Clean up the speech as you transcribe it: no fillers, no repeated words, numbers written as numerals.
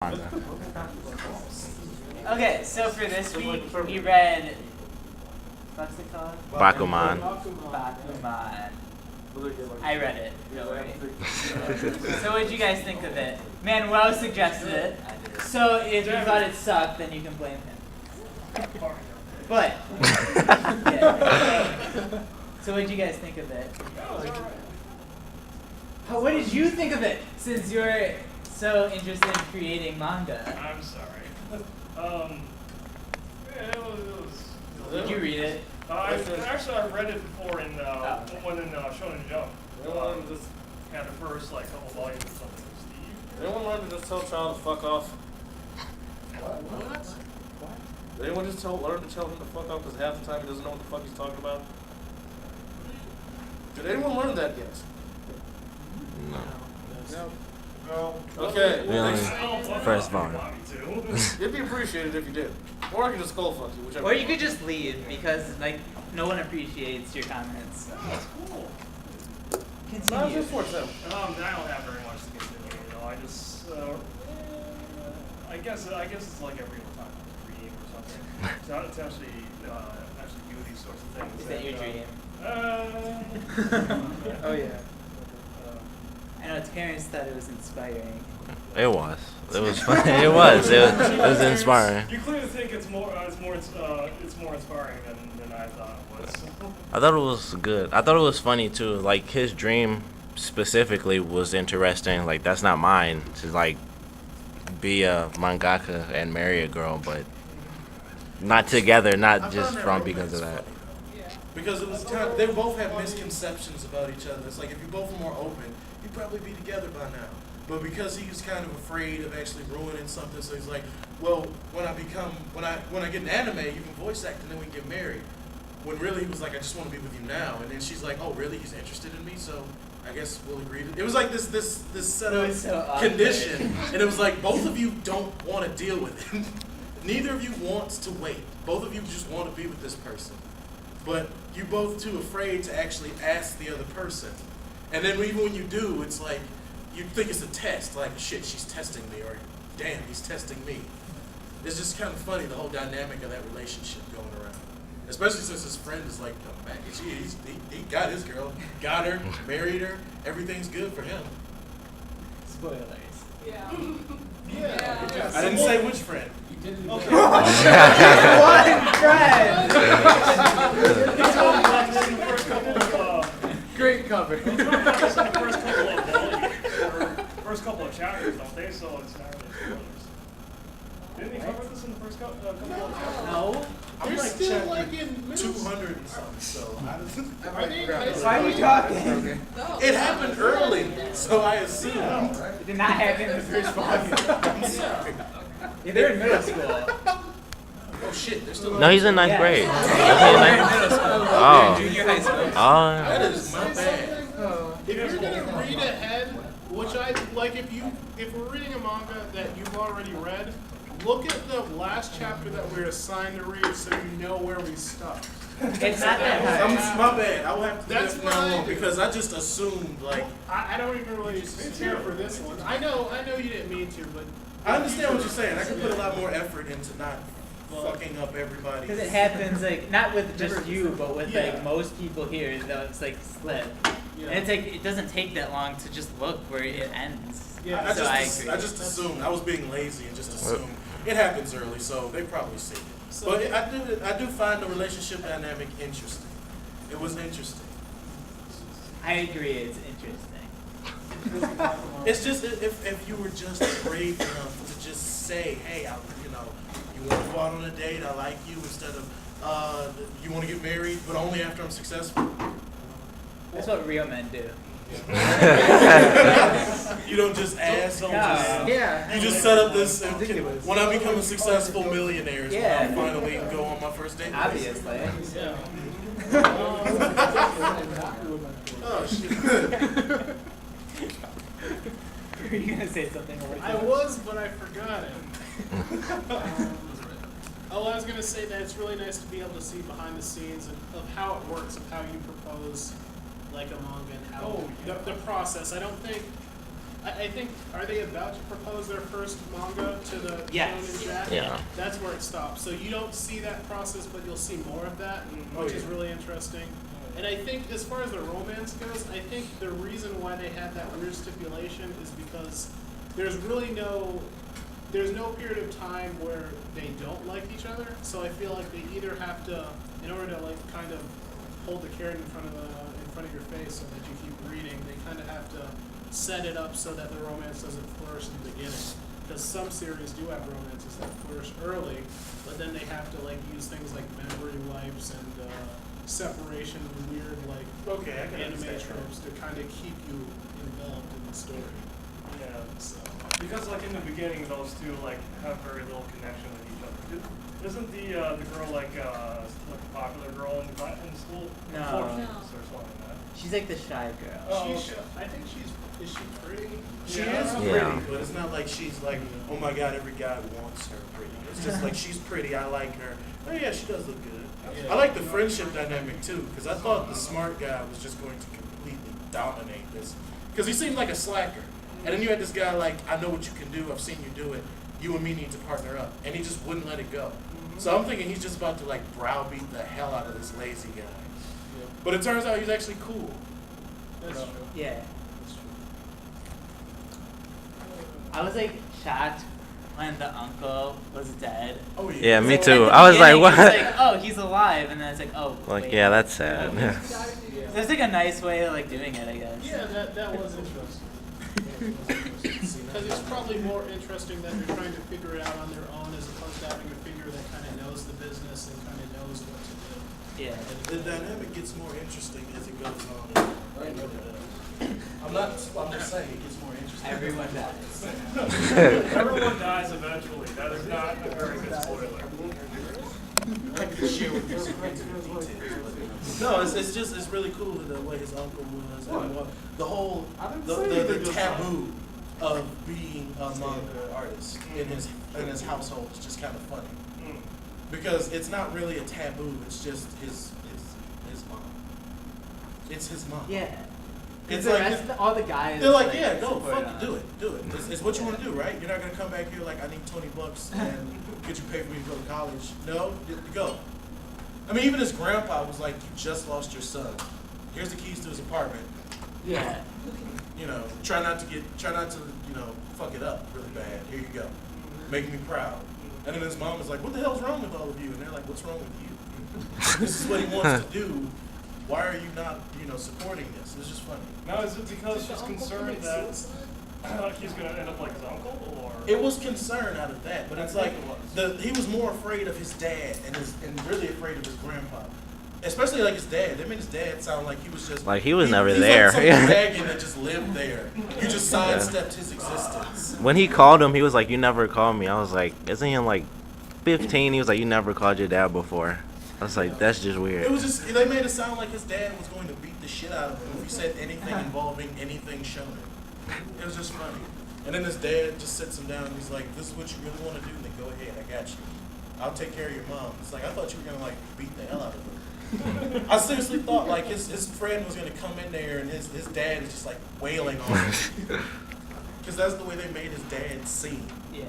Manga. Okay, so for this week, we read, what's it called? Bakuman. Bakuman. I read it, don't worry. So what did you guys think of it? Manuel suggested it, so if you thought it sucked, then you can blame him. But, yeah. So what did you guys think of it? What did you think of it, since you're so interested in creating manga? I'm sorry. Yeah, it was Did you read it? I've read it before in one in Shonen Jump. Just had the first couple volumes or something. Steve. Anyone learn to just tell child to fuck off? What? Did anyone just learn to tell him to fuck off because half the time he doesn't know what the fuck he's talking about? Did anyone learn that yet? No. No. Okay. First volume. It'd be appreciated if you did. Or I can just skull fuck you, whichever. Or you could just leave because no one appreciates your comments. That's cool. No, it's Continue. just for example. I don't have very much to continue. I just, I guess it's like every time I dream or something. To actually do these sorts of things. Is that your dream? Oh yeah. I know Terrence thought it was inspiring. It was. It was fun. It was inspiring. You clearly think it's more inspiring than I thought it was. I thought it was good. I thought it was funny too. Like his dream specifically was interesting. Like that's not mine to be a mangaka and marry a girl, but not together. Not just from because of that. Because it was they both have misconceptions about each other. It's like if you're both more open, you'd probably be together by now. But because he was kind of afraid of actually ruining something, so he's like, well, when I get an anime, you can voice act and then we can get married. When really he was like, I just want to be with you now. And then she's like, oh, really? He's interested in me, so I guess we'll agree to. It was like this set of condition, and it was like both of you don't want to deal with it. Neither of you wants to wait. Both of you just want to be with this person, but you're both too afraid to actually ask the other person. And then even when you do, it's like you think it's a test, like shit, she's testing me, or damn, he's testing me. It's just kind of funny, the whole dynamic of that relationship going around. Especially since his friend is like, come back, and he got his girl, got her, married her, everything's good for him. Spoilers. Yeah. Yeah. I didn't say which friend. Okay. One friend! Great cover. First couple of chapters, don't they? So it's not really spoilers. Didn't he cover this in the first couple of chapters? No. I'm They're still like in 200 and something, so Are they in high school? Why are you talking? it happened early, so I assume. It did not happen in the first volume. I'm sorry. Yeah, they're in middle school. Oh shit, they're still. No, he's in ninth Yeah. grade. They're in middle school. Oh. They're in junior high school. Oh. That is my bad. If you're gonna read ahead, which I like, if we're reading a manga that you've already read, look at the last chapter that we're assigned to read, so you know where we stopped. It's not that hard. My bad. I will have to do That's that from now fine. on because I just assumed I don't even really care for this one. I know you didn't mean to, but I understand what you're saying. I can put a lot more effort into not fucking up everybody. Because it happens not with just you, but with Yeah. most people here. Though it's slip, and it's it doesn't take that long to just look where it ends. Yeah. I So just I agree. assumed. I was being lazy and just assumed it happens early, so they probably see it. But I do find the relationship dynamic interesting. It was interesting. I agree, it's interesting. It's just if you were just brave enough to just say, hey, you want to go out on a date, I like you, instead of you want to get married, but only after I'm successful. That's what real men do. You don't just ask. Yeah. You just set up this. When I become a successful millionaire, is when Yeah. I'll finally go on my first date. Obviously. yeah. Oh shit. Were you gonna say something? I was, but I forgot it. I was going to say that it's really nice to be able to see behind the scenes of how it works, of how you propose like a manga and how the process. I don't think I think, are they about to propose their first manga to the Yes. Shonen Jack? Yeah. That's where it stops. So you don't see that process, but you'll see more of that, Oh, which is yeah. really interesting. And I think as far as the romance goes, I think the reason why they had that weird stipulation is because there's no period of time where they don't like each other. So I feel like they either have to, in order to like kind of hold the carrot in front of your face so that you keep reading, they kind of have to set it up so that the romance doesn't flourish in the beginning. Because some series do have romances that flourish early, but then they have to like use things like memory wipes and separation and weird like Okay, I can anime understand that. tropes to kind of keep you enveloped in the story. Yeah. So Because like in the beginning, those two like have very little connection with each other. Isn't the girl like a popular girl in school? No. Fortunes or something like that. She's like the shy girl. Oh, I think is she pretty? She Yeah. is Yeah. pretty, but it's not like she's like, oh my god, every guy wants her pretty. It's just like she's pretty, I like her. Oh yeah, she does look good. I like the friendship dynamic too, because I thought the smart guy was just going to completely dominate this. Because he seemed like a slacker. And then you had this guy like, I know what you can do, I've seen you do it, you and me need to partner up. And he just wouldn't let it go. So I'm thinking he's just about to like browbeat the hell out of this lazy guy. But it turns out he's actually cool. That's true. Yeah. That's true. I was like shocked when the uncle was dead. Oh Yeah, me Like, too. at the I was like, beginning, what? It's like, oh, he's alive, and then it's like, oh, Like, wait. yeah, that's sad. There's like a nice way of like doing it, I guess. Yeah, that was interesting. Because it's probably more interesting that they're trying to figure it out on their own as opposed to having a figure that kind of knows the business and kind of knows what to do. Yeah. The dynamic gets more interesting as it goes on. I'm just saying it gets more interesting. Everyone dies. Everyone dies eventually. That is not a very good spoiler. I could share with you some intimate details. No, it's really cool the way his uncle was and the whole the taboo of being a manga artist in his household is just kind of funny because it's not really a taboo. It's just his mom. It's his mom. Yeah. It's The like rest of all the guys. they're like, yeah, go, support fuck, him. do it. It's what you want to do, right? You're not gonna come back here like I need $20 and get you paid for me to go to college. No, go. I mean, even his grandpa was like, you just lost your son. Here's the keys to his apartment. Yeah. You know, try not to fuck it up really bad. Here you go. Make me proud. And then his mom is like, what the hell's wrong with all of you? And they're like, what's wrong with you? This is what he wants to do. Why are you not, supporting this? It's just funny. Now, is it because she's concerned that he's going to end up like his uncle, or? It was concern out of that, but it's like he was more afraid of his dad and really afraid of his grandpa. Especially like his dad. They made his dad sound like he was just Like, he was never he's there. Like some dragon that just lived there. You just sidestepped his existence. When he called him, he was like, you never called me. I was like, isn't he like 15? He was like, you never called your dad before. I was like, that's just weird. It was just they made it sound like his dad was going to beat the shit out of him if he said anything involving anything shonen. It was just funny. And then his dad just sits him down and he's like, this is what you really want to do? Then go ahead, I got you. I'll take care of your mom. It's like, I thought you were gonna like beat the hell out of her. I seriously thought like his friend was gonna come in there and his dad is just like wailing on him. Because that's the way they made his dad seem. Yeah.